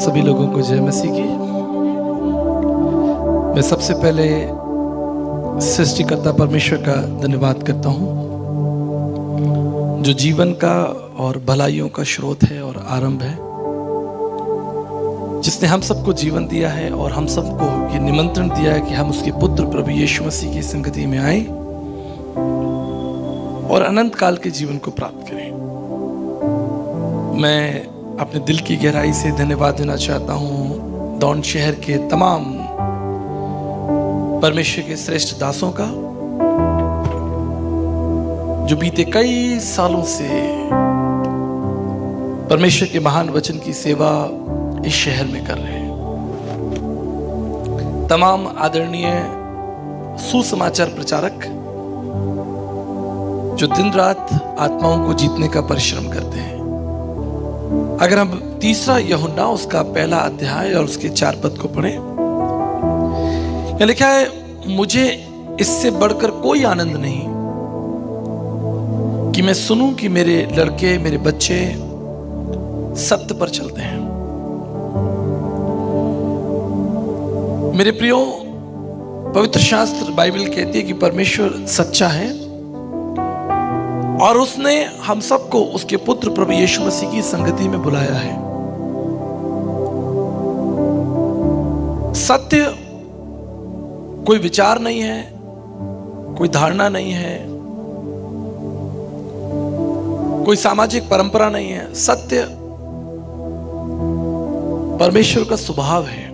सभी लोगों को जय मसीह की। मैं सबसे पहले सृष्टिकर्ता परमेश्वर का धन्यवाद करता हूँ, जो जीवन का और भलाइयों का स्रोत है और आरंभ है, जिसने हम सबको जीवन दिया है और हम सबको ये निमंत्रण दिया है कि हम उसके पुत्र प्रभु यीशु मसीह की संगति में आए और अनंत काल के जीवन को प्राप्त करें। मैं अपने दिल की गहराई से धन्यवाद देना चाहता हूँ दौंड शहर के तमाम परमेश्वर के श्रेष्ठ दासों का, जो बीते कई सालों से परमेश्वर के महान वचन की सेवा इस शहर में कर रहे हैं। तमाम आदरणीय सुसमाचार प्रचारक जो दिन रात आत्माओं को जीतने का परिश्रम करते हैं। अगर हम तीसरा यूहन्ना उसका पहला अध्याय और उसके 4 पद को पढ़ें, यह लिखा है, मुझे इससे बढ़कर कोई आनंद नहीं कि मैं सुनूं कि मेरे लड़के, मेरे बच्चे सत्य पर चलते हैं। मेरे प्रियो, पवित्र शास्त्र बाइबल कहती है कि परमेश्वर सच्चा है और उसने हम सबको उसके पुत्र प्रभु यीशु मसीह की संगति में बुलाया है। सत्य कोई विचार नहीं है, कोई धारणा नहीं है, कोई सामाजिक परंपरा नहीं है। सत्य परमेश्वर का स्वभाव है,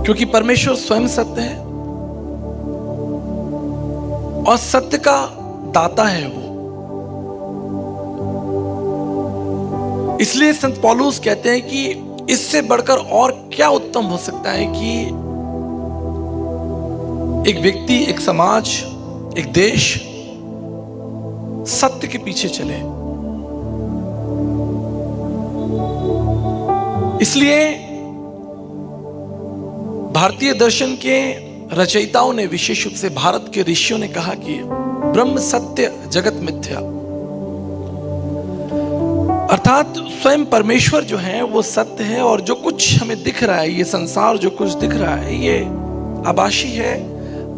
क्योंकि परमेश्वर स्वयं सत्य है और सत्य का दाता है वो। इसलिए संत पौलुस कहते हैं कि इससे बढ़कर और क्या उत्तम हो सकता है कि एक व्यक्ति, एक समाज, एक देश सत्य के पीछे चले। इसलिए भारतीय दर्शन के रचयिताओं ने, विशेष रूप से भारत के ऋषियों ने कहा कि ब्रह्म सत्य जगत मिथ्या, अर्थात स्वयं परमेश्वर जो है वो सत्य है और जो कुछ हमें दिख रहा है, ये संसार जो कुछ दिख रहा है, ये आभासी है,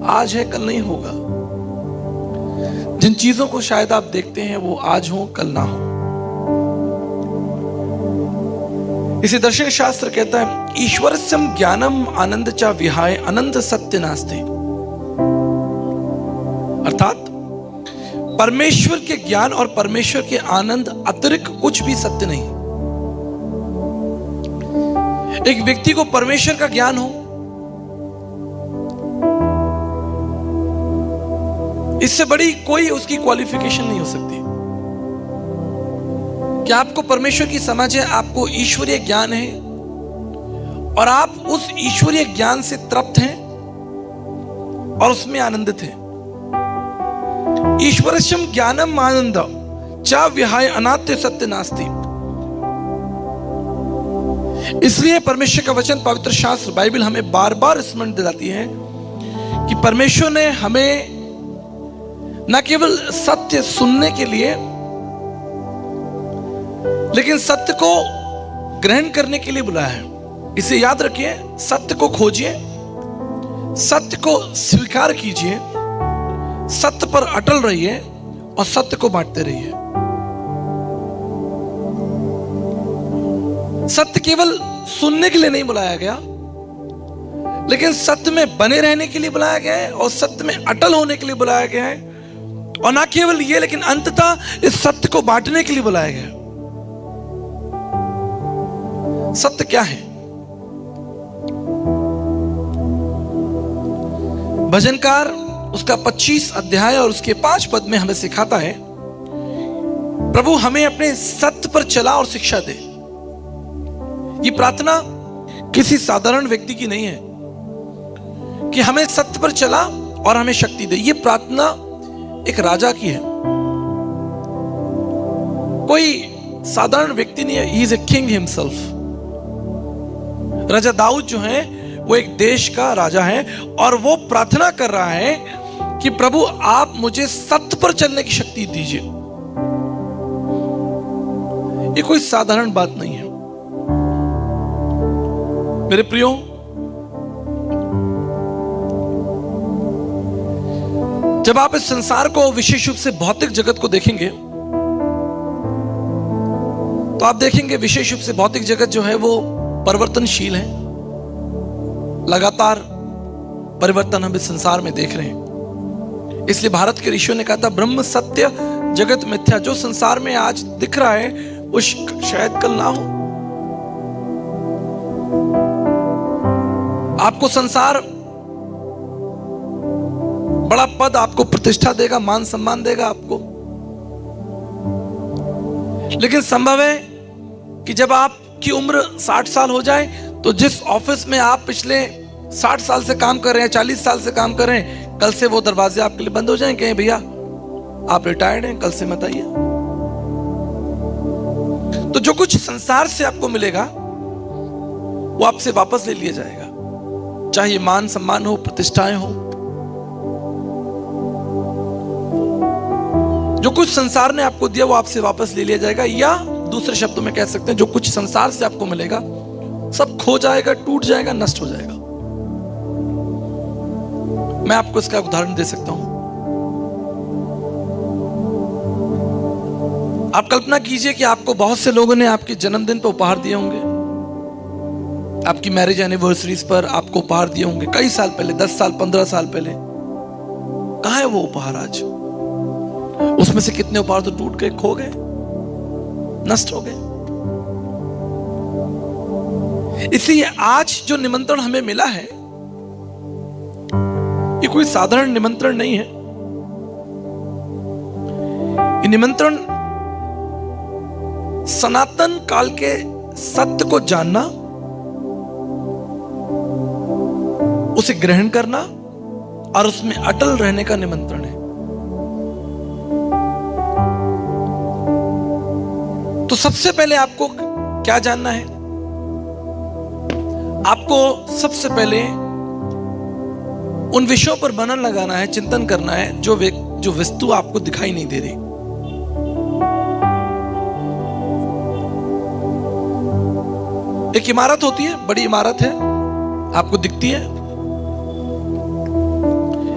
आज है कल नहीं होगा। जिन चीजों को शायद आप देखते हैं वो आज हो कल ना हो। इसे दर्शन शास्त्र कहता है, ईश्वरस्यम ज्ञानम आनंद चा विहाय अनंत सत्य नास्ति, अर्थात परमेश्वर के ज्ञान और परमेश्वर के आनंद अतिरिक्त कुछ भी सत्य नहीं। एक व्यक्ति को परमेश्वर का ज्ञान हो, इससे बड़ी कोई उसकी क्वालिफिकेशन नहीं हो सकती। कि आपको परमेश्वर की समझ है, आपको ईश्वरीय ज्ञान है और आप उस ईश्वरीय ज्ञान से तृप्त हैं और उसमें आनंदित हैं। ईश्वरस्यम ज्ञानम आनंद चा विहाय अनात्य सत्य नास्ति। इसलिए परमेश्वर का वचन, पवित्र शास्त्र बाइबल हमें बार बार स्मरण दिलाती है कि परमेश्वर ने हमें न केवल सत्य सुनने के लिए, लेकिन सत्य को ग्रहण करने के लिए बुलाया है। इसे याद रखिए, सत्य को खोजिए, सत्य को स्वीकार कीजिए, सत्य पर अटल रहिए और सत्य को बांटते रहिए। सत्य केवल सुनने के लिए नहीं बुलाया गया, लेकिन सत्य में बने रहने के लिए बुलाया गया है और सत्य में अटल होने के लिए बुलाया गया है। और ना केवल ये, लेकिन अंततः इस सत्य को बांटने के लिए बुलाया गया। सत्य क्या है? भजनकार उसका 25 अध्याय और उसके 5 पद में हमें सिखाता है, प्रभु हमें अपने सत्य पर चला और शिक्षा दे। ये प्रार्थना किसी साधारण व्यक्ति की नहीं है कि हमें सत्य पर चला और हमें शक्ति दे। ये प्रार्थना एक राजा की है, कोई साधारण व्यक्ति नहीं है। He is a king himself. राजा दाऊद जो है वो एक देश का राजा है और वो प्रार्थना कर रहा है कि प्रभु आप मुझे सत्य पर चलने की शक्ति दीजिए। ये कोई साधारण बात नहीं है। मेरे प्रियो, जब आप इस संसार को, विशेष रूप से भौतिक जगत को देखेंगे, तो आप देखेंगे विशेष रूप से भौतिक जगत जो है वो परिवर्तनशील है। लगातार परिवर्तन हम इस संसार में देख रहे हैं। इसलिए भारत के ऋषियों ने कहा था, ब्रह्म सत्य जगत मिथ्या। जो संसार में आज दिख रहा है वो शायद कल ना हो। आपको संसार बड़ा पद, आपको प्रतिष्ठा देगा, मान सम्मान देगा आपको, लेकिन संभव है कि जब आपकी उम्र 60 साल हो जाए तो जिस ऑफिस में आप पिछले 60 साल से काम कर रहे हैं, 40 साल से काम कर रहे हैं, कल से वो दरवाजे आपके लिए बंद हो जाएंगे। भैया आप रिटायर्ड हैं, कल से मत आइए। तो जो कुछ संसार से आपको मिलेगा वो आपसे वापस ले लिया जाएगा, चाहे मान सम्मान हो, प्रतिष्ठाएं हो। जो कुछ संसार ने आपको दिया वो आपसे वापस ले लिया जाएगा, या दूसरे शब्दों में कह सकते हैं जो कुछ संसार से आपको मिलेगा सब खो जाएगा, टूट जाएगा, नष्ट हो जाएगा। मैं आपको इसका उदाहरण दे सकता हूं। आप कल्पना कीजिए कि आपको बहुत से लोगों ने आपके जन्मदिन पर उपहार दिए होंगे, आपकी मैरिज एनिवर्सरीज पर आपको उपहार दिए होंगे, कई साल पहले, 10 साल 15 साल पहले। कहां है वो उपहार आज? उसमें से कितने उपहार तो टूट गए, खो गए, नष्ट हो गए। इसलिए आज जो निमंत्रण हमें मिला है ये कोई साधारण निमंत्रण नहीं है। ये निमंत्रण सनातन काल के सत्य को जानना, उसे ग्रहण करना और उसमें अटल रहने का निमंत्रण है। तो सबसे पहले आपको क्या जानना है? आपको सबसे पहले उन विषयों पर मनन लगाना है, चिंतन करना है जो वस्तु आपको दिखाई नहीं दे रही। एक इमारत होती है, बड़ी इमारत है, आपको दिखती है,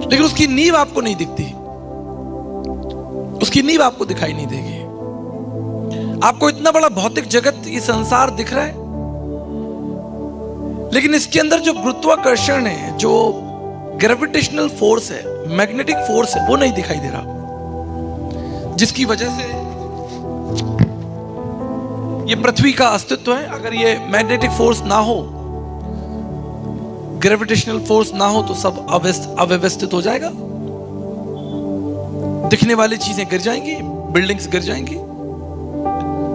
लेकिन उसकी नींव आपको नहीं दिखती, उसकी नींव आपको दिखाई नहीं देगी। आपको इतना बड़ा भौतिक जगत, ये संसार दिख रहा है, लेकिन इसके अंदर जो गुरुत्वाकर्षण है, जो ग्रेविटेशनल फोर्स है, मैग्नेटिक फोर्स है, वो नहीं दिखाई दे रहा, जिसकी वजह से ये पृथ्वी का अस्तित्व है। अगर ये मैग्नेटिक फोर्स ना हो, ग्रेविटेशनल फोर्स ना हो, तो सब अव्यवस्थित हो जाएगा। दिखने वाली चीजें गिर जाएंगी, बिल्डिंग्स गिर जाएंगी।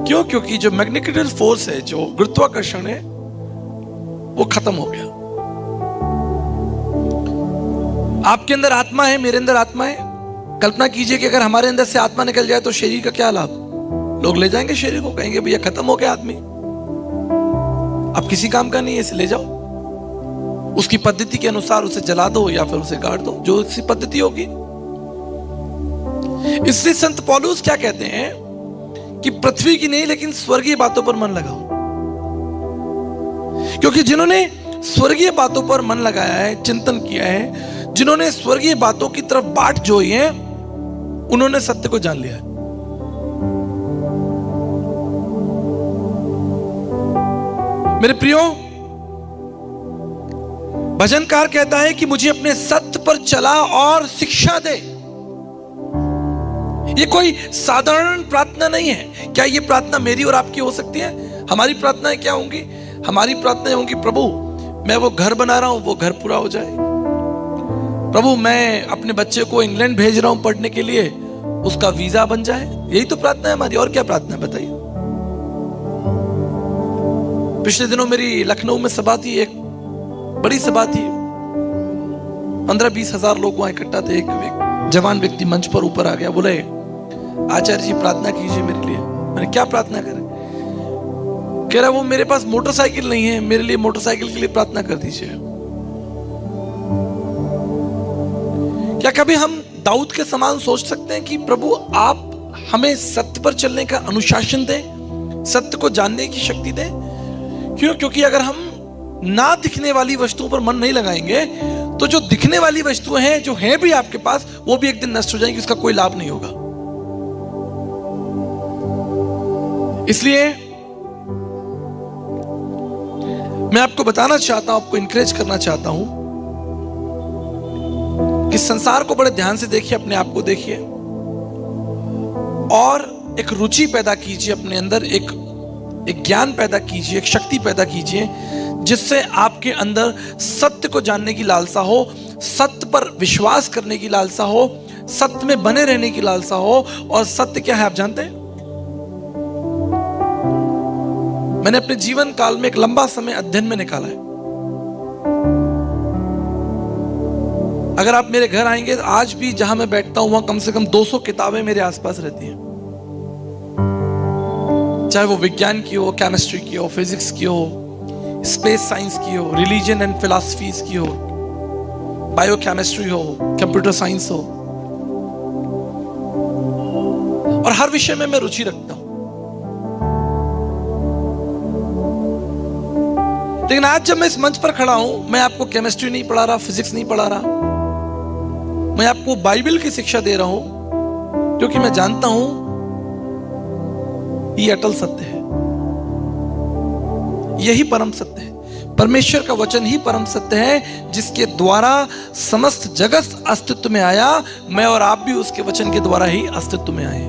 क्यों? क्योंकि जो मैग्नेटिक फोर्स है, जो गुरुत्वाकर्षण है, वो खत्म हो गया। आपके अंदर आत्मा है, मेरे अंदर आत्मा है। कल्पना कीजिए कि अगर हमारे अंदर से आत्मा निकल जाए तो शरीर का क्या लाभ? लोग ले जाएंगे शरीर को, कहेंगे भैया खत्म हो गया आदमी, अब किसी काम का नहीं है, इसे ले जाओ, उसकी पद्धति के अनुसार उसे जला दो या फिर उसे गाड़ दो, जो उसकी पद्धति होगी। इसलिए संत पौलुस क्या कहते हैं कि पृथ्वी की नहीं लेकिन स्वर्गीय बातों पर मन लगाओ, क्योंकि जिन्होंने स्वर्गीय बातों पर मन लगाया है, चिंतन किया है, जिन्होंने स्वर्गीय बातों की तरफ बाट जोई है, उन्होंने सत्य को जान लिया है। मेरे प्रियो, भजनकार कहता है कि मुझे अपने सत्य पर चला और शिक्षा दे। ये कोई साधारण प्रार्थना नहीं है। क्या ये प्रार्थना मेरी और आपकी हो सकती है? हमारी प्रार्थनाएं क्या होंगी? हमारी प्रार्थनाएं होंगी, प्रभु मैं वो घर बना रहा हूं, वो घर पूरा हो जाए। प्रभु मैं अपने बच्चे को इंग्लैंड भेज रहा हूं पढ़ने के लिए, उसका वीजा बन जाए। यही तो प्रार्थना है हमारी, और क्या प्रार्थना है बताइए? पिछले दिनों मेरी लखनऊ में सभा थी, एक बड़ी सभा थी, 15-20 हजार लोग वहां इकट्ठा थे। एक जवान व्यक्ति मंच पर ऊपर आ गया, बोले आचार्य जी प्रार्थना कीजिए मेरे लिए। मैंने क्या प्रार्थना करें? कह रहा वो मेरे पास मोटरसाइकिल नहीं है, मेरे लिए मोटरसाइकिल के लिए प्रार्थना कर दीजिए। क्या कभी हम दाऊद के समान सोच सकते हैं कि प्रभु आप हमें सत्य पर चलने का अनुशासन दें, सत्य को जानने की शक्ति दे। क्यों? क्योंकि अगर हम ना दिखने वाली वस्तुओं पर मन नहीं लगाएंगे तो जो दिखने वाली वस्तुएं हैं, जो हैं भी आपके पास, वो भी एक दिन नष्ट हो जाएंगी, उसका कोई लाभ नहीं होगा। इसलिए मैं आपको बताना चाहता हूं, आपको इंकरेज करना चाहता हूं कि संसार को बड़े ध्यान से देखिए, अपने आप को देखिए और एक रुचि पैदा कीजिए अपने अंदर, एक ज्ञान पैदा कीजिए, एक शक्ति पैदा कीजिए जिससे आपके अंदर सत्य को जानने की लालसा हो, सत्य पर विश्वास करने की लालसा हो, सत्य में बने रहने की लालसा हो। और सत्य क्या है आप जानते हैं? मैंने अपने जीवन काल में एक लंबा समय अध्ययन में निकाला है। अगर आप मेरे घर आएंगे तो आज भी जहां मैं बैठता हूं वहां कम से कम 200 किताबें मेरे आसपास रहती हैं, चाहे वो विज्ञान की हो, केमिस्ट्री की हो, फिजिक्स की हो, स्पेस साइंस की हो, रिलीजन एंड फिलॉसफीज की हो, बायोकेमिस्ट्री हो, कंप्यूटर साइंस हो, और हर विषय में मैं रुचि रखता हूं। लेकिन आज जब मैं इस मंच पर खड़ा हूं, मैं आपको केमिस्ट्री नहीं पढ़ा रहा, फिजिक्स नहीं पढ़ा रहा, मैं आपको बाइबल की शिक्षा दे रहा हूं, क्योंकि मैं जानता हूं ये अटल सत्य है, यही परम सत्य है। परमेश्वर का वचन ही परम सत्य है जिसके द्वारा समस्त जगत अस्तित्व में आया। मैं और आप भी उसके वचन के द्वारा ही अस्तित्व में आए।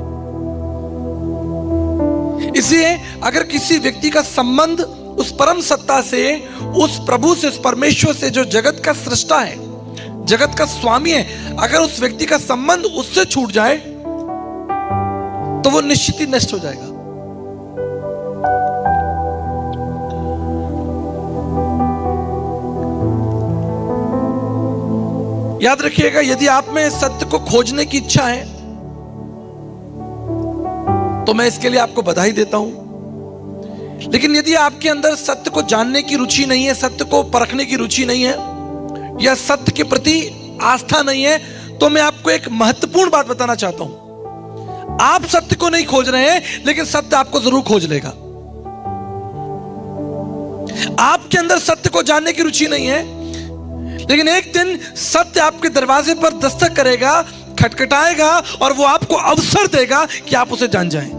इसलिए अगर किसी व्यक्ति का संबंध उस परम सत्ता से, उस प्रभु से, उस परमेश्वर से जो जगत का सृष्टा है, जगत का स्वामी है, अगर उस व्यक्ति का संबंध उससे छूट जाए तो वो निश्चित ही नष्ट हो जाएगा। याद रखिएगा, यदि आप में सत्य को खोजने की इच्छा है तो मैं इसके लिए आपको बधाई देता हूं। लेकिन यदि आपके अंदर सत्य को जानने की रुचि नहीं है, सत्य को परखने की रुचि नहीं है, या सत्य के प्रति आस्था नहीं है, तो मैं आपको एक महत्वपूर्ण बात बताना चाहता हूं। आप सत्य को नहीं खोज रहे हैं, लेकिन सत्य आपको जरूर खोज लेगा। आपके अंदर सत्य को जानने की रुचि नहीं है, लेकिन एक दिन सत्य आपके दरवाजे पर दस्तक करेगा, खटखटाएगा और वो आपको अवसर देगा कि आप उसे जान जाएं।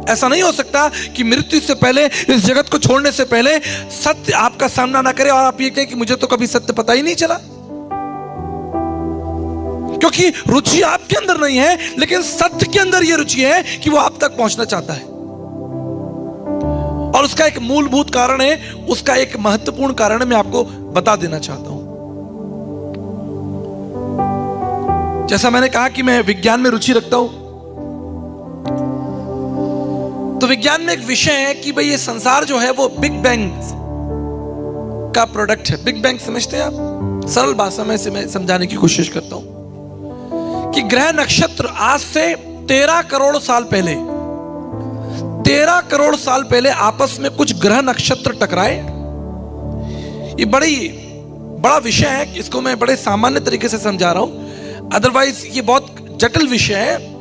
ऐसा नहीं हो सकता कि मृत्यु से पहले, इस जगत को छोड़ने से पहले सत्य आपका सामना ना करे और आप ये कहें कि मुझे तो कभी सत्य पता ही नहीं चला, क्योंकि रुचि आपके अंदर नहीं है, लेकिन सत्य के अंदर यह रुचि है कि वो आप तक पहुंचना चाहता है। और उसका एक मूलभूत कारण है, उसका एक महत्वपूर्ण कारण मैं आपको बता देना चाहता हूं। जैसा मैंने कहा कि मैं विज्ञान में रुचि रखता हूं, तो विज्ञान में एक विषय है कि भाई ये संसार जो है वो बिग बैंग का प्रोडक्ट है। बिग बैंग समझते हैं आप? सरल भाषा में इसे मैं समझाने की कोशिश करता हूं कि ग्रह नक्षत्र आज से 13 करोड़ साल पहले, 13 करोड़ साल पहले आपस में कुछ ग्रह नक्षत्र टकराए। ये बड़ा विषय है, इसको मैं बड़े सामान्य तरीके से समझा रहा हूं, अदरवाइज ये बहुत जटिल विषय है।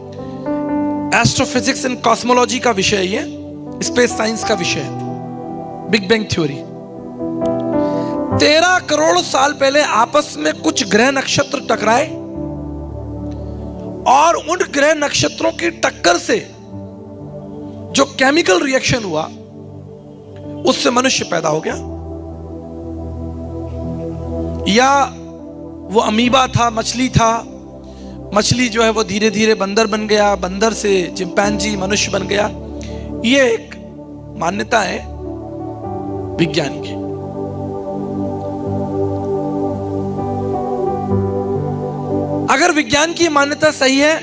एस्ट्रोफिजिक्स एंड कॉस्मोलॉजी का विषय है, ये स्पेस साइंस का विषय है, बिग बैंग थ्योरी। 13 करोड़ साल पहले आपस में कुछ ग्रह नक्षत्र टकराए और उन ग्रह नक्षत्रों की टक्कर से जो केमिकल रिएक्शन हुआ उससे मनुष्य पैदा हो गया। या वो अमीबा था, मछली था, मछली जो है वो धीरे धीरे बंदर बन गया, बंदर से चिंपैंजी मनुष्य बन गया। ये एक मान्यता है विज्ञान की। अगर विज्ञान की मान्यता सही है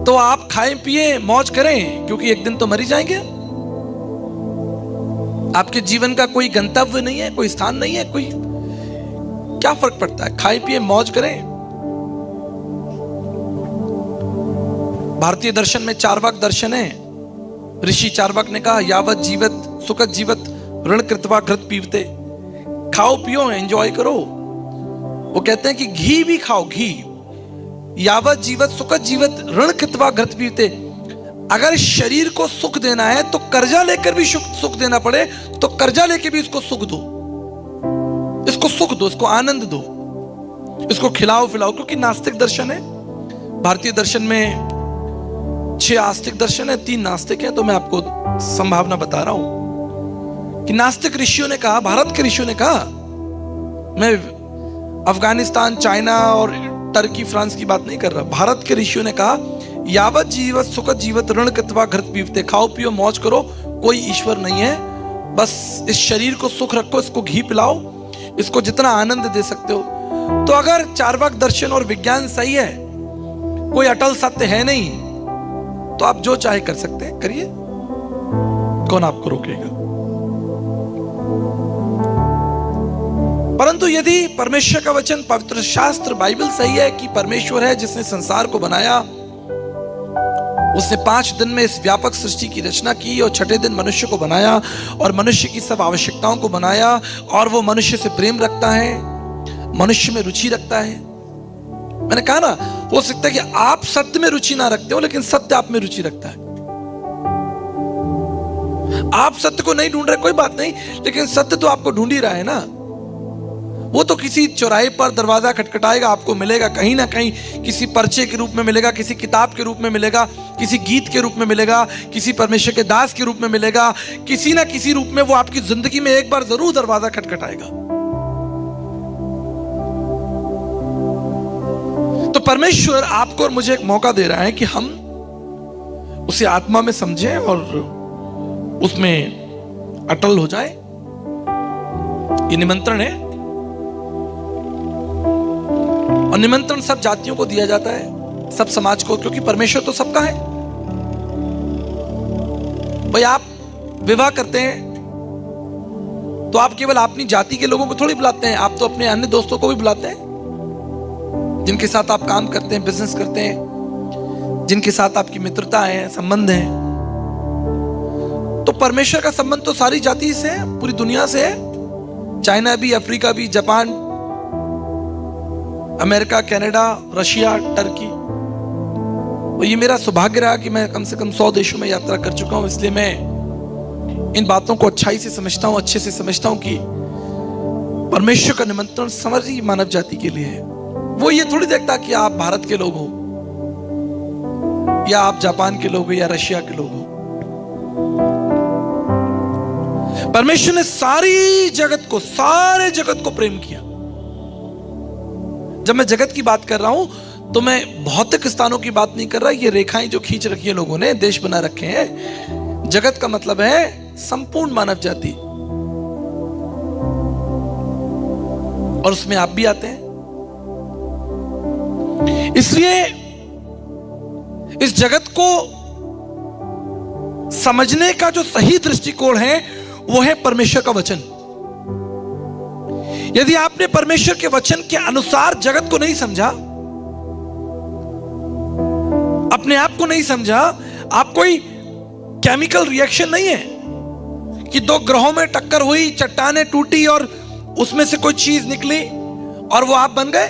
तो आप खाएं पिए मौज करें, क्योंकि एक दिन तो मर ही जाएंगे। आपके जीवन का कोई गंतव्य नहीं है, कोई स्थान नहीं है, कोई क्या फर्क पड़ता है, खाएं पिए मौज करें। भारतीय दर्शन में चार्वाक दर्शन है। ऋषि चार्वाक ने कहा, यावत जीवत सुखत जीवत ऋण कृत्वा घृत पीवते। खाओ पियो, एंजॉय करो। वो कहते हैं कि घी भी खाओ, घी। यावत जीवत सुखत जीवत ऋण कृत्वा घृत पीवते। अगर शरीर को सुख देना है तो कर्जा लेकर भी सुख देना पड़े तो कर्जा लेके भी इसको सुख दो, इसको सुख दो, इसको आनंद दो, इसको खिलाओ पिलाओ। क्योंकि नास्तिक दर्शन है, भारतीय दर्शन में 6 आस्तिक दर्शन है, 3 नास्तिक है। तो मैं आपको संभावना बता रहा हूं कि नास्तिक ऋषियों ने कहा, भारत के ऋषियों ने कहा, मैं अफगानिस्तान, चाइना और टर्की, फ्रांस की बात नहीं कर रहा, भारत के ऋषियों ने कहा, यावत जीवत सुखत जीवत ऋण कृत्वा घृत पीवते, खाओ पियो मौज करो, कोई ईश्वर नहीं है, बस इस शरीर को सुख रखो, इसको घी पिलाओ, इसको जितना आनंद दे सकते हो। तो अगर चार्वाक दर्शन और विज्ञान सही है, कोई अटल सत्य है नहीं, तो आप जो चाहे कर सकते हैं, करिए, कौन आपको रोकेगा। परंतु यदि परमेश्वर का वचन, पवित्र शास्त्र, बाइबल सही है कि परमेश्वर है जिसने संसार को बनाया, उसने 5 दिन में इस व्यापक सृष्टि की रचना की और 6ठे दिन मनुष्य को बनाया और मनुष्य की सब आवश्यकताओं को बनाया, और वो मनुष्य से प्रेम रखता है, मनुष्य में रुचि रखता है। मैंने कहा ना, हो सकता है कि आप सत्य में रुचि ना रखते हो, लेकिन सत्य आप में रुचि रखता है। आप सत्य को नहीं ढूंढ रहे, कोई बात नहीं, लेकिन सत्य तो आपको ढूंढ ही रहा है ना। वो तो किसी चौराहे पर दरवाजा खटखटाएगा, आपको मिलेगा, कहीं ना कहीं किसी पर्चे के रूप में मिलेगा, किसी किताब के रूप में मिलेगा, किसी गीत के रूप में मिलेगा, किसी परमेश्वर के दास के रूप में मिलेगा, किसी ना किसी रूप में वो आपकी जिंदगी में एक बार जरूर दरवाजा खटखटाएगा। तो परमेश्वर आपको और मुझे एक मौका दे रहा है कि हम उसे आत्मा में समझें और उसमें अटल हो जाए। ये निमंत्रण है, और निमंत्रण सब जातियों को दिया जाता है, सब समाज को, क्योंकि परमेश्वर तो सबका है। भाई आप विवाह करते हैं तो आप केवल अपनी जाति के लोगों को थोड़ी बुलाते हैं, आप तो अपने अन्य दोस्तों को भी बुलाते हैं, जिनके साथ आप काम करते हैं, बिजनेस करते हैं, जिनके साथ आपकी मित्रता है, संबंध है। तो परमेश्वर का संबंध तो सारी जाति से है, पूरी दुनिया से है, चाइना भी, अफ्रीका भी, Japan, America, Canada, Russia, Turkey. और ये मेरा सौभाग्य रहा कि मैं कम से कम 100 देशों में यात्रा कर चुका हूं, इसलिए मैं इन बातों को अच्छाई से समझता हूं, अच्छे से समझता हूं कि परमेश्वर का निमंत्रण समग्र मानव जाति के लिए है। वो ये थोड़ी देखता कि आप भारत के लोग हो, या आप जापान के लोग हो, या रशिया के लोग हो। परमेश्वर ने सारी जगत को, सारे जगत को प्रेम किया। जब मैं जगत की बात कर रहा हूं तो मैं भौतिक स्थानों की बात नहीं कर रहा, ये रेखाएं जो खींच रखी है लोगों ने, देश बना रखे हैं। जगत का मतलब है संपूर्ण मानव जाति, और उसमें आप भी आते हैं। इसलिए इस जगत को समझने का जो सही दृष्टिकोण है वो है परमेश्वर का वचन। यदि आपने परमेश्वर के वचन के अनुसार जगत को नहीं समझा, अपने आप को नहीं समझा, आप कोई केमिकल रिएक्शन नहीं है कि 2 ग्रहों में टक्कर हुई, चट्टानें टूटी और उसमें से कोई चीज निकली और वो आप बन गए।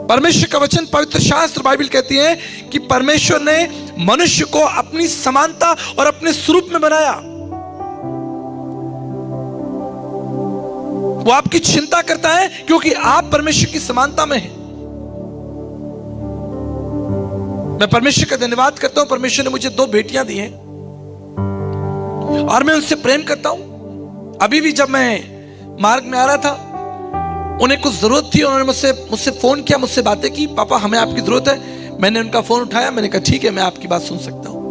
परमेश्वर का वचन, पवित्र शास्त्र बाइबल कहती है कि परमेश्वर ने मनुष्य को अपनी समानता और अपने स्वरूप में बनाया। वो आपकी चिंता करता है क्योंकि आप परमेश्वर की समानता में हैं। मैं परमेश्वर का धन्यवाद करता हूं, परमेश्वर ने मुझे 2 बेटियां दी हैं और मैं उनसे प्रेम करता हूं। अभी भी जब मैं मार्ग में आ रहा था, उन्हें कुछ जरूरत थी, उन्होंने मुझसे फोन किया, मुझसे बातें की, पापा हमें आपकी जरूरत है। मैंने उनका फोन उठाया, मैंने कहा ठीक है, मैं आपकी बात सुन सकता हूं।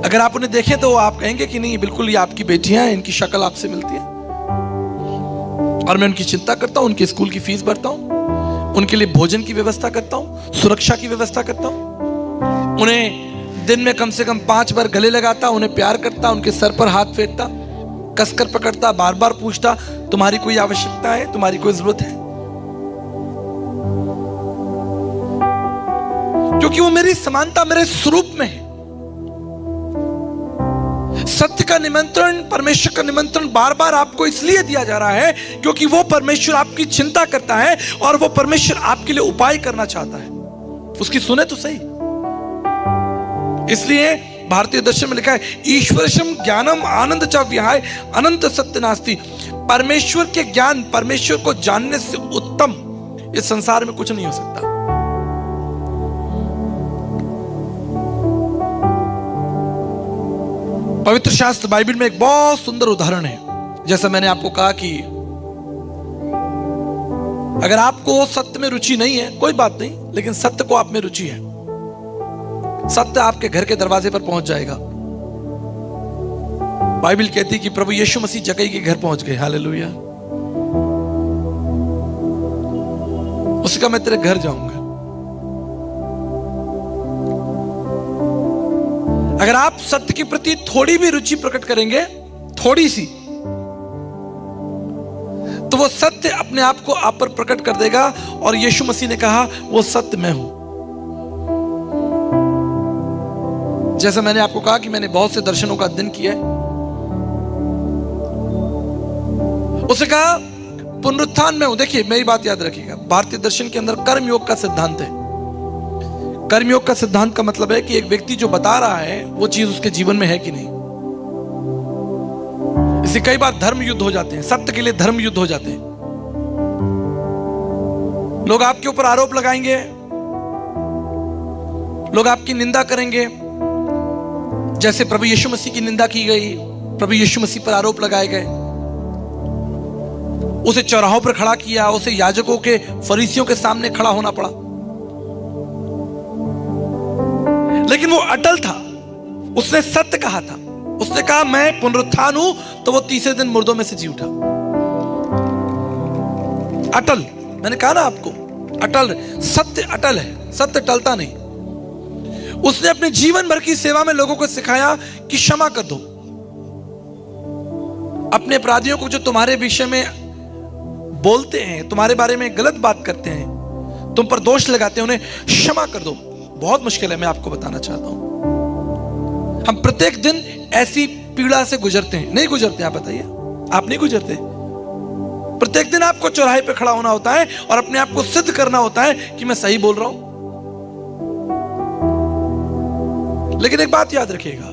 अगर आप उन्हें देखें तो आप कहेंगे कि नहीं, बिल्कुल ये आपकी बेटियां हैं, इनकी शक्ल आपसे मिलती है। और मैं उनकी चिंता करता हूं, उनके स्कूल की फीस भरता हूं, उनके लिए भोजन की व्यवस्था करता हूं, सुरक्षा की व्यवस्था करता हूं, उन्हें दिन में कम से कम 5 बार गले लगाता, उन्हें प्यार करता, उनके सर पर हाथ फेरता, कसकर पकड़ता, बार बार पूछता तुम्हारी कोई आवश्यकता है, तुम्हारी कोई जरूरत है, क्योंकि वो मेरी समानता, मेरे स्वरूप में है। सत्य का निमंत्रण, परमेश्वर का निमंत्रण बार बार आपको इसलिए दिया जा रहा है क्योंकि वो परमेश्वर आपकी चिंता करता है और वो परमेश्वर आपके लिए उपाय करना चाहता है। उसकी सुने तो सही। इसलिए भारतीय दर्शन में लिखा है, ईश्वरशम ज्ञानम आनंद च विहाय अनंत सत्य नास्ति। परमेश्वर के ज्ञान, परमेश्वर को जानने से उत्तम इस संसार में कुछ नहीं हो सकता। पवित्र शास्त्र बाइबल में एक बहुत सुंदर उदाहरण है। जैसा मैंने आपको कहा कि अगर आपको सत्य में रुचि नहीं है कोई बात नहीं, लेकिन सत्य को आप में रुचि है, सत्य आपके घर के दरवाजे पर पहुंच जाएगा। बाइबल कहती है कि प्रभु यीशु मसीह जक्कई के घर पहुंच गए। हालेलुया। उसका मैं तेरे घर जाऊंगा। अगर आप सत्य के प्रति थोड़ी भी रुचि प्रकट करेंगे, थोड़ी सी, तो वो सत्य अपने आप को आप पर प्रकट कर देगा। और यीशु मसीह ने कहा, वो सत्य मैं हूं। जैसा मैंने आपको कहा कि मैंने बहुत से दर्शनों का अध्ययन किया है। उसे कहा पुनरुत्थान में हूं। देखिए मेरी बात याद रखिएगा, भारतीय दर्शन के अंदर कर्मयोग का सिद्धांत है। कर्मयोग का सिद्धांत का मतलब है कि एक व्यक्ति जो बता रहा है वो चीज उसके जीवन में है कि नहीं। इससे कई बार धर्म युद्ध हो जाते हैं, सत्य के लिए धर्म युद्ध हो जाते हैं। लोग आपके ऊपर आरोप लगाएंगे, लोग आपकी निंदा करेंगे। जैसे प्रभु यीशु मसीह की निंदा की गई, प्रभु यीशु मसीह पर आरोप लगाए गए, उसे चौराहों पर खड़ा किया, उसे याजकों के फरीसियों के सामने खड़ा होना पड़ा, लेकिन वो अटल था। उसने सत्य कहा था। उसने कहा मैं पुनरुत्थान हूं, तो वो तीसरे दिन मुर्दों में से जी उठा। अटल, मैंने कहा ना आपको, अटल, सत्य अटल है, सत्य टलता नहीं। उसने अपने जीवन भर की सेवा में लोगों को सिखाया कि क्षमा कर दो। अपने अपराधियों को जो तुम्हारे विषय में बोलते हैं, तुम्हारे बारे में गलत बात करते हैं, तुम पर दोष लगाते हैं, उन्हें क्षमा कर दो। बहुत मुश्किल है, मैं आपको बताना चाहता हूं। हम प्रत्येक दिन ऐसी पीड़ा से गुजरते हैं, नहीं गुजरते? आप बताइए, आप नहीं गुजरते? प्रत्येक दिन आपको चौराहे पे खड़ा होना होता है और अपने आप को सिद्ध करना होता है कि मैं सही बोल रहा हूं। लेकिन एक बात याद रखिएगा,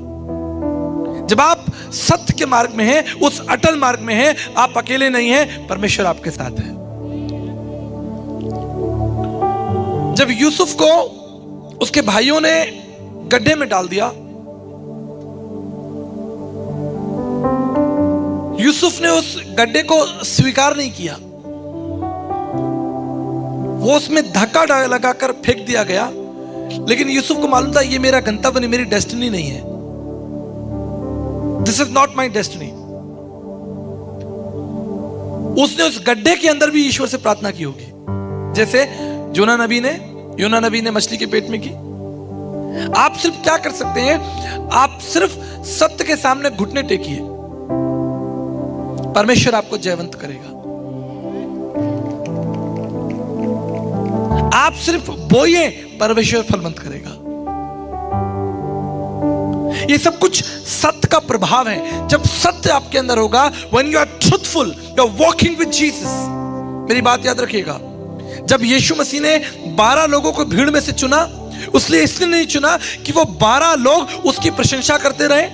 जब आप सत्य के मार्ग में हैं, उस अटल मार्ग में हैं, आप अकेले नहीं हैं, परमेश्वर आपके साथ है। जब यूसुफ को उसके भाइयों ने गड्ढे में डाल दिया, यूसुफ ने उस गड्ढे को स्वीकार नहीं किया, वो उसमें धक्का लगाकर फेंक दिया गया। लेकिन यूसुफ को मालूम था ये मेरा गंतव्य नहीं, मेरी डेस्टिनी नहीं है। This is not my destiny. उसने उस गड्ढे के अंदर भी ईश्वर से प्रार्थना की होगी, जैसे योना नबी ने मछली के पेट में की। आप सिर्फ क्या कर सकते हैं? आप सिर्फ सत्य के सामने घुटने टेकिए, परमेश्वर आपको जयवंत करेगा। आप सिर्फ बोइए, परमेश्वर फलवंत करेगा। ये सब कुछ सत्य का प्रभाव है। जब सत्य आपके अंदर होगा, when you are truthful, you are walking with Jesus। मेरी बात याद रखिएगा, जब यीशु मसीह ने 12 लोगों को भीड़ में से चुना, इसलिए नहीं चुना कि वो 12 लोग उसकी प्रशंसा करते रहे,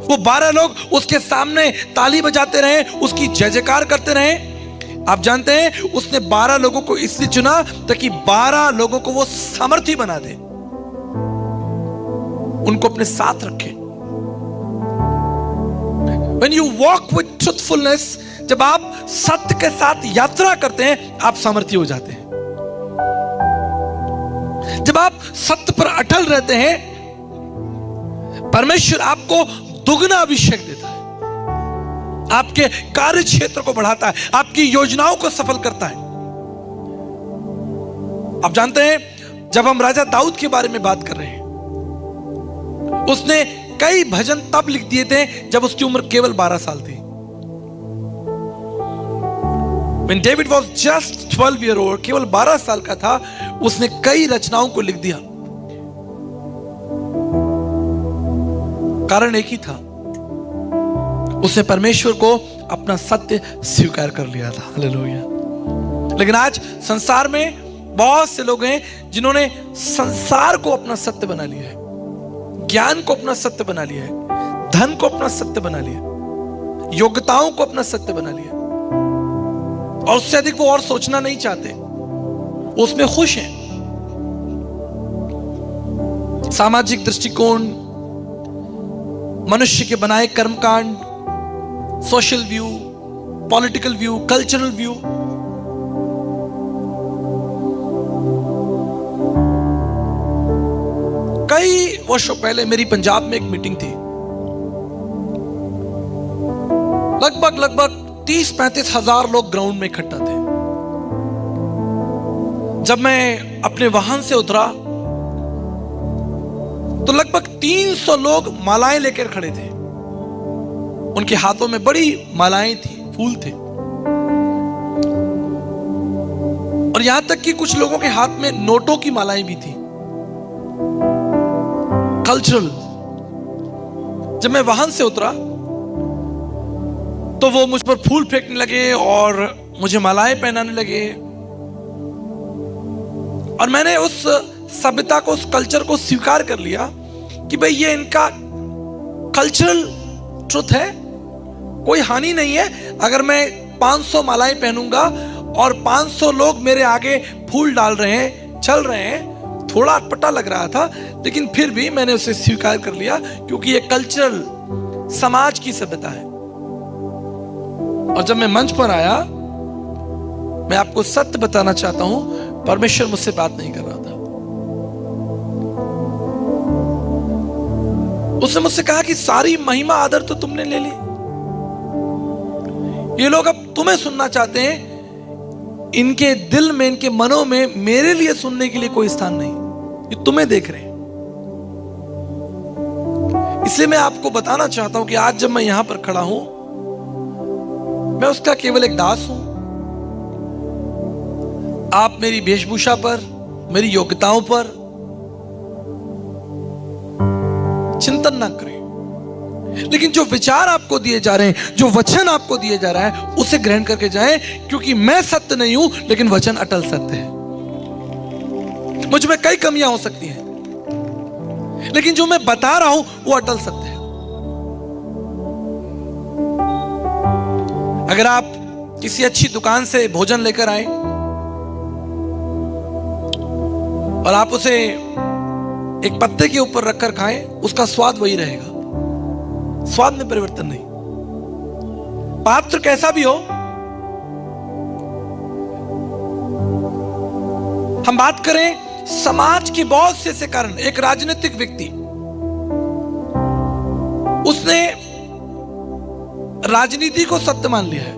वो 12 लोग उसके सामने ताली बजाते रहे, उसकी जय जयकार करते रहे। आप जानते हैं, उसने 12 लोगों को इसलिए चुना ताकि 12 लोगों को वो सामर्थी बना दे, उनको अपने साथ रखे। When you walk with truthfulness, जब आप सत्य के साथ यात्रा करते हैं, आप सामर्थी हो जाते हैं। जब आप सत्य पर अटल रहते हैं, परमेश्वर आपको दुगना अभिषेक देता है, आपके कार्य क्षेत्र को बढ़ाता है, आपकी योजनाओं को सफल करता है। आप जानते हैं, जब हम राजा दाऊद के बारे में बात कर रहे हैं, उसने कई भजन तब लिख दिए थे जब उसकी उम्र केवल 12 साल थी। When David was just 12 year old, केवल 12 साल का था, उसने कई रचनाओं को लिख दिया। कारण एक ही था, उसने परमेश्वर को अपना सत्य स्वीकार कर लिया था। हालेलुया। लेकिन आज संसार में बहुत से लोग हैं जिन्होंने संसार को अपना सत्य बना लिया है, ज्ञान को अपना सत्य बना लिया है, धन को अपना सत्य बना लिया, योग्यताओं को अपना सत्य बना लिया, और उससे अधिक वो और सोचना नहीं चाहते, वो उसमें खुश हैं। सामाजिक दृष्टिकोण, मनुष्य के बनाए कर्मकांड, social view, political view, cultural view, कई वर्षों पहले मेरी पंजाब में एक मीटिंग थी। लगभग 30-35 हजार लोग ग्राउंड में इकट्ठा थे। जब मैं अपने वाहन से उतरा तो लगभग 300 लोग मालाएं लेकर खड़े थे। उनके हाथों में बड़ी मालाएं थी, फूल थे, और यहां तक कि कुछ लोगों के हाथ में नोटों की मालाएं भी थी, कल्चरल। जब मैं वाहन से उतरा तो वो मुझ पर फूल फेंकने लगे और मुझे मालाएं पहनाने लगे, और मैंने उस सभ्यता को, उस कल्चर को स्वीकार कर लिया कि भाई ये इनका कल्चरल ट्रुथ है, कोई हानि नहीं है अगर मैं 500 मालाएं पहनूंगा और 500 लोग मेरे आगे फूल डाल रहे हैं, चल रहे हैं। थोड़ा अटपटा लग रहा था, लेकिन फिर भी मैंने उसे स्वीकार कर लिया, क्योंकि ये कल्चरल, समाज की सभ्यता है। और जब मैं मंच पर आया, मैं आपको सत्य बताना चाहता हूं, परमेश्वर मुझसे बात नहीं कर रहा था। उसने मुझसे कहा कि सारी महिमा आदर तो तुमने ले ली, ये लोग अब तुम्हें सुनना चाहते हैं, इनके दिल में, इनके मनों में मेरे लिए सुनने के लिए कोई स्थान नहीं, ये तुम्हें देख रहे हैं। इसलिए मैं आपको बताना चाहता हूं कि आज जब मैं यहां पर खड़ा हूं, मैं उसका केवल एक दास हूं। आप मेरी वेशभूषा पर, मेरी योग्यताओं पर चिंतन ना करें, लेकिन जो विचार आपको दिए जा रहे हैं, जो वचन आपको दिए जा रहा है, उसे ग्रहण करके जाएं, क्योंकि मैं सत्य नहीं हूं, लेकिन वचन अटल सत्य है। मुझ में कई कमियां हो सकती हैं, लेकिन जो मैं बता रहा हूं वो अटल सत्य है। अगर आप किसी अच्छी दुकान से भोजन लेकर आए और आप उसे एक पत्ते के ऊपर रखकर खाएं, उसका स्वाद वही रहेगा, स्वाद में परिवर्तन नहीं। पात्र कैसा भी हो, हम बात करें समाज के बहुत से ऐसे कारण। एक राजनीतिक व्यक्ति, उसने राजनीति को सत्य मान लिया है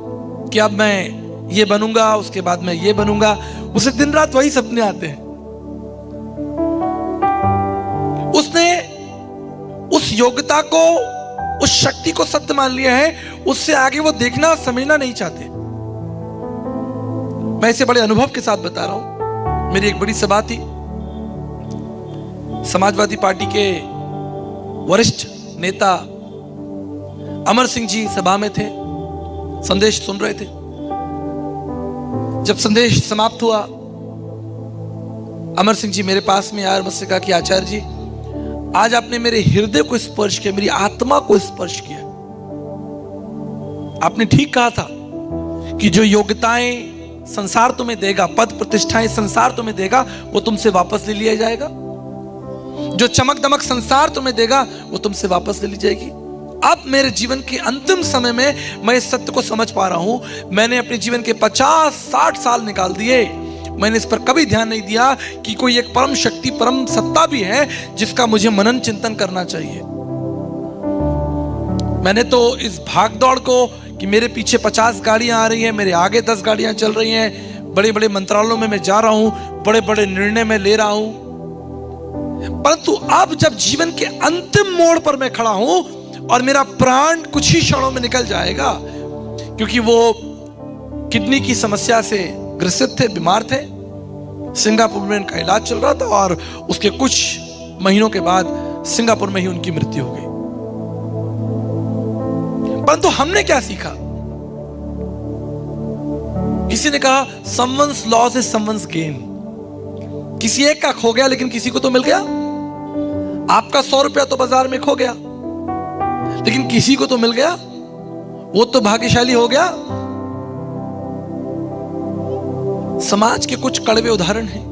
कि अब मैं ये बनूंगा, उसके बाद मैं ये बनूंगा। उसे दिन रात वही सपने आते हैं। उसने उस योग्यता को, उस शक्ति को सत्य मान लिया है, उससे आगे वो देखना समझना नहीं चाहते। मैं इसे बड़े अनुभव के साथ बता रहा हूं। मेरी एक बड़ी सभा थी, समाजवादी पार्टी के वरिष्ठ नेता अमर सिंह जी सभा में थे, संदेश सुन रहे थे। जब संदेश समाप्त हुआ, अमर सिंह जी मेरे पास में आए और मुझसे कहा कि आचार्य जी, आज आपने मेरे हृदय को स्पर्श किया, मेरी आत्मा को स्पर्श किया। आपने ठीक कहा था कि जो योग्यताएं संसार तुम्हें देगा, पद प्रतिष्ठाएं संसार तुम्हें देगा, वो तुमसे वापस ले लिया जाएगा। जो चमक दमक संसार तुम्हें देगा, वो तुमसे वापस ले ली जाएगी। अब मेरे जीवन के अंतिम समय में मैं इस सत्य को समझ पा रहा हूं। मैंने अपने जीवन के 50-60 साल निकाल दिए, मैंने इस पर कभी ध्यान नहीं दिया कि कोई एक परम शक्ति, परम सत्ता भी है जिसका मुझे मनन चिंतन करना चाहिए। मैंने तो इस भागदौड़ को, कि मेरे पीछे 50 गाड़ियां आ रही हैं, मेरे आगे 10 गाड़ियां चल रही हैं, बड़े बड़े मंत्रालयों में मैं जा रहा हूं, बड़े बड़े निर्णय मैं ले रहा हूं, परंतु अब जब जीवन के अंतिम मोड़ पर मैं खड़ा हूं और मेरा प्राण कुछ ही क्षणों में निकल जाएगा, क्योंकि वो किडनी की समस्या से ग्रसित थे, बीमार थे, सिंगापुर में उनका इलाज चल रहा था और उसके कुछ महीनों के बाद सिंगापुर में ही उनकी मृत्यु हो गई। परंतु हमने क्या सीखा? किसी ने कहा someone's loss is someone's gain। किसी एक का खो गया लेकिन किसी को तो मिल गया। आपका 100 रुपया तो बाजार में खो गया लेकिन किसी को तो मिल गया, वो तो भाग्यशाली हो गया। समाज के कुछ कड़वे उदाहरण हैं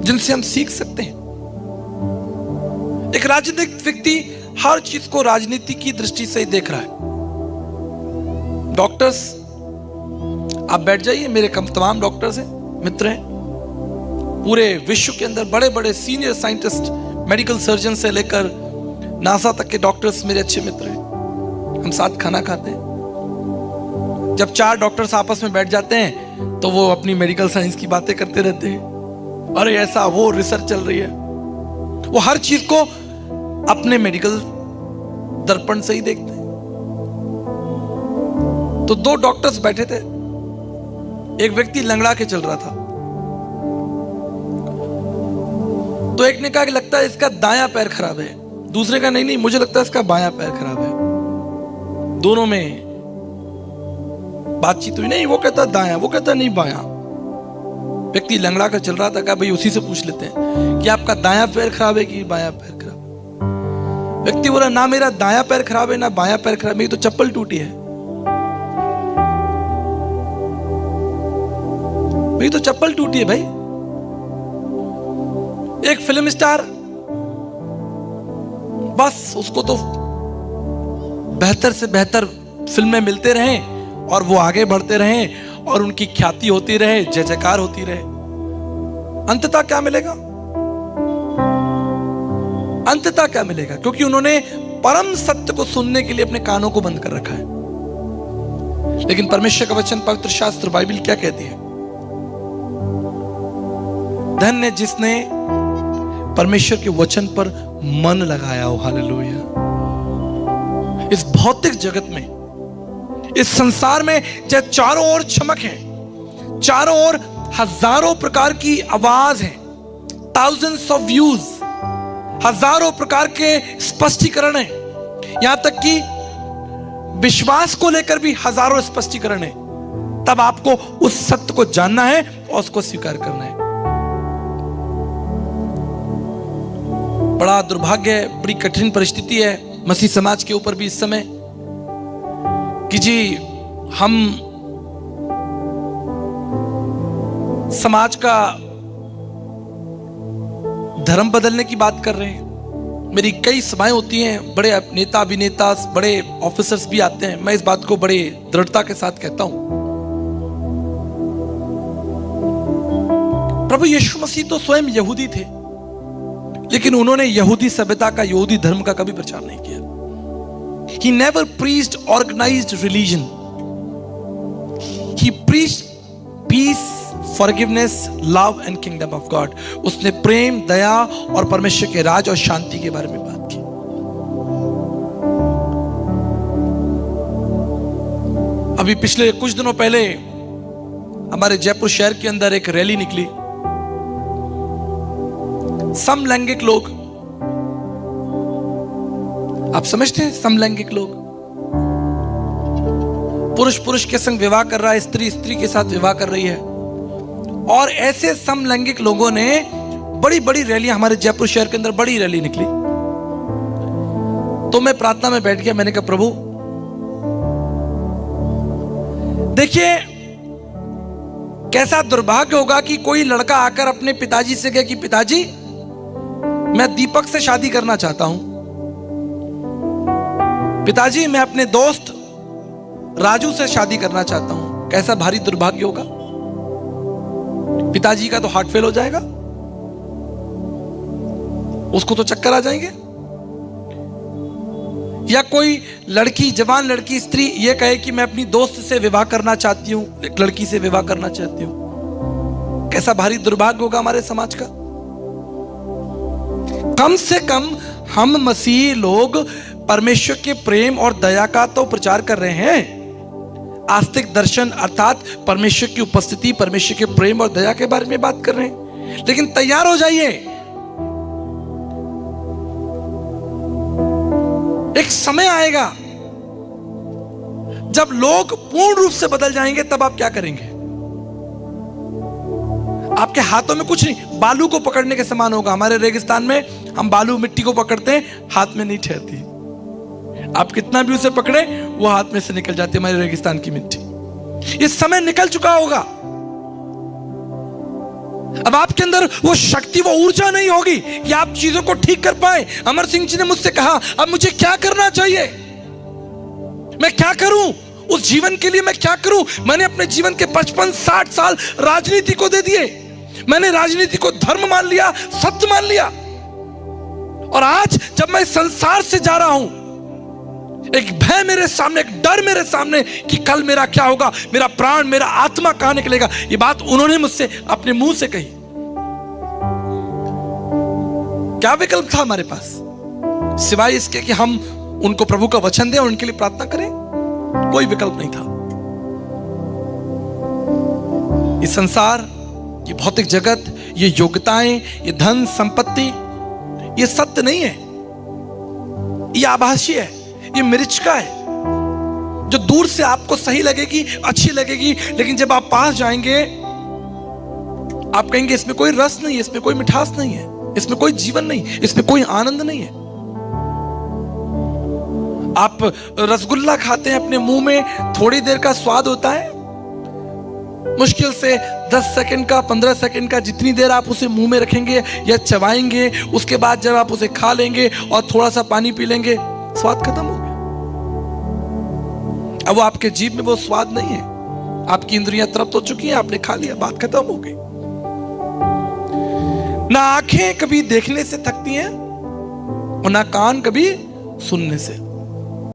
जिनसे हम सीख सकते हैं। एक राजनीतिक व्यक्ति हर चीज को राजनीति की दृष्टि से ही देख रहा है। डॉक्टर्स, आप बैठ जाइए, मेरे तमाम डॉक्टर्स हैं, मित्र हैं, पूरे विश्व के अंदर बड़े बड़े सीनियर साइंटिस्ट, मेडिकल सर्जन से लेकर नासा तक के डॉक्टर्स मेरे अच्छे मित्र हैं। हम साथ खाना खाते हैं। जब 4 डॉक्टर्स आपस में बैठ जाते हैं तो वो अपनी मेडिकल साइंस की बातें करते रहते हैं, अरे ऐसा वो रिसर्च चल रही है। वो हर चीज को अपने मेडिकल दर्पण से ही देखते हैं। तो 2 डॉक्टर्स बैठे थे, एक व्यक्ति लंगड़ा के चल रहा था। तो एक ने कहा कि लगता है इसका दायां पैर खराब है, दूसरे का नहीं मुझे लगता है इसका बायां पैर खराब है। दोनों में बातचीत हुई, नहीं वो कहता दायां, वो कहता नहीं बायां। व्यक्ति लंगड़ा कर चल रहा था, कहा भाई उसी से पूछ लेते हैं कि आपका दायां पैर खराब है कि बायां पैर खराब। व्यक्ति बोला ना मेरा दायां पैर खराब है ना बायां पैर खराब है, मेरी तो चप्पल टूटी है, मेरी तो चप्पल टूटी है भाई। एक फिल्म स्टार, बस उसको तो बेहतर से बेहतर फिल्में मिलते रहें और वो आगे बढ़ते रहें और उनकी ख्याति होती रहे, जय जयकार होती रहे। अंततः क्या मिलेगा? अंततः क्या मिलेगा? क्योंकि उन्होंने परम सत्य को सुनने के लिए अपने कानों को बंद कर रखा है। लेकिन परमेश्वर का वचन, पवित्र शास्त्र बाइबल क्या कहती है? धन्य जिसने परमेश्वर के वचन पर मन लगाया हो। हालेलुया। इस भौतिक जगत में, इस संसार में जब चारों ओर चमक है, चारों ओर हजारों प्रकार की आवाज है, थाउजेंड्स ऑफ व्यूज, हजारों प्रकार के स्पष्टीकरण है, यहां तक कि विश्वास को लेकर भी हजारों स्पष्टीकरण है, तब आपको उस सत्य को जानना है और उसको स्वीकार करना है। बड़ा दुर्भाग्य है, बड़ी कठिन परिस्थिति है मसीह समाज के ऊपर भी इस समय कि जी हम समाज का धर्म बदलने की बात कर रहे हैं। मेरी कई सभाएं होती हैं, बड़े नेता अभिनेता, बड़े ऑफिसर्स भी आते हैं। मैं इस बात को बड़े दृढ़ता के साथ कहता हूं, प्रभु यीशु मसीह तो स्वयं यहूदी थे, लेकिन उन्होंने यहूदी सभ्यता का, यहूदी धर्म का कभी प्रचार नहीं किया। He never preached organized religion. He preached peace, forgiveness, love and kingdom of God. उसने प्रेम, दया और परमेश्वर के राज और शांति के बारे में बात की। अभी पिछले कुछ दिनों पहले हमारे जयपुर शहर के अंदर एक रैली निकली। समलैंगिक लोग, आप समझते हैं समलैंगिक लोग, पुरुष पुरुष के संग विवाह कर रहा है, स्त्री स्त्री के साथ विवाह कर रही है, और ऐसे समलैंगिक लोगों ने बड़ी बड़ी रैलियां, हमारे जयपुर शहर के अंदर बड़ी रैली निकली। तो मैं प्रार्थना में बैठ गया, मैंने कहा प्रभु देखिए कैसा दुर्भाग्य होगा कि कोई लड़का आकर अपने पिताजी से कहे कि पिताजी मैं दीपक से शादी करना चाहता हूं, पिताजी मैं अपने दोस्त राजू से शादी करना चाहता हूं। कैसा भारी दुर्भाग्य होगा। पिताजी का तो हार्ट फेल हो जाएगा, उसको तो चक्कर आ जाएंगे। या कोई लड़की, जवान लड़की, स्त्री ये कहे कि मैं अपनी दोस्त से विवाह करना चाहती हूं, एक लड़की से विवाह करना चाहती हूं। कैसा भारी दुर्भाग्य होगा हमारे समाज का। कम से कम हम मसीही लोग परमेश्वर के प्रेम और दया का तो प्रचार कर रहे हैं। आस्तिक दर्शन अर्थात परमेश्वर की उपस्थिति, परमेश्वर के प्रेम और दया के बारे में बात कर रहे हैं। लेकिन तैयार हो जाइए, एक समय आएगा जब लोग पूर्ण रूप से बदल जाएंगे, तब आप क्या करेंगे? आपके हाथों में कुछ नहीं, बालू को पकड़ने के समान होगा। हमारे रेगिस्तान में हम बालू मिट्टी को पकड़ते हैं, हाथ में नहीं ठहरती। आप कितना भी उसे पकड़े वो हाथ में से निकल जाती है, हमारे रेगिस्तान की मिट्टी। इस समय निकल चुका होगा। अब आपके अंदर वो शक्ति, वो ऊर्जा नहीं होगी कि आप चीजों को ठीक कर पाए। अमर सिंह जी ने मुझसे कहा, अब मुझे क्या करना चाहिए, मैं क्या करूं, उस जीवन के लिए मैं क्या करूं। मैंने अपने जीवन के 55-60 साल राजनीति को दे दिए। मैंने राजनीति को धर्म मान लिया, सत्य मान लिया। और आज जब मैं संसार से जा रहा हूं, एक भय मेरे सामने, एक डर मेरे सामने कि कल मेरा क्या होगा, मेरा प्राण, मेरा आत्मा कहां निकलेगा। ये बात उन्होंने मुझसे अपने मुंह से कही। क्या विकल्प था हमारे पास सिवाय इसके कि हम उनको प्रभु का वचन दें और उनके लिए प्रार्थना करें? कोई विकल्प नहीं था। ये संसार, ये भौतिक जगत, ये योग्यताएं, ये धन संपत्ति, ये सत्य नहीं है, ये आभासी है, ये मरीचिका है जो दूर से आपको सही लगेगी, अच्छी लगेगी, लेकिन जब आप पास जाएंगे आप कहेंगे इसमें कोई रस नहीं है, इसमें कोई मिठास नहीं है, इसमें कोई जीवन नहीं, इसमें कोई आनंद नहीं है। आप रसगुल्ला खाते हैं, अपने मुंह में थोड़ी देर का स्वाद होता है, मुश्किल से 10 सेकंड का, 15 सेकंड का, जितनी देर आप उसे मुंह में रखेंगे या चबाएंगे, उसके बाद जब आप उसे खा लेंगे और थोड़ा सा पानी पी लेंगे, स्वाद खत्म हो गया। अब वो आपके जीभ में वो स्वाद नहीं है, आपकी इंद्रियां तृप्त हो चुकी हैं, आपने खा लिया, बात खत्म हो गई। ना आंखें कभी देखने से थकती हैं और ना कान कभी सुनने से।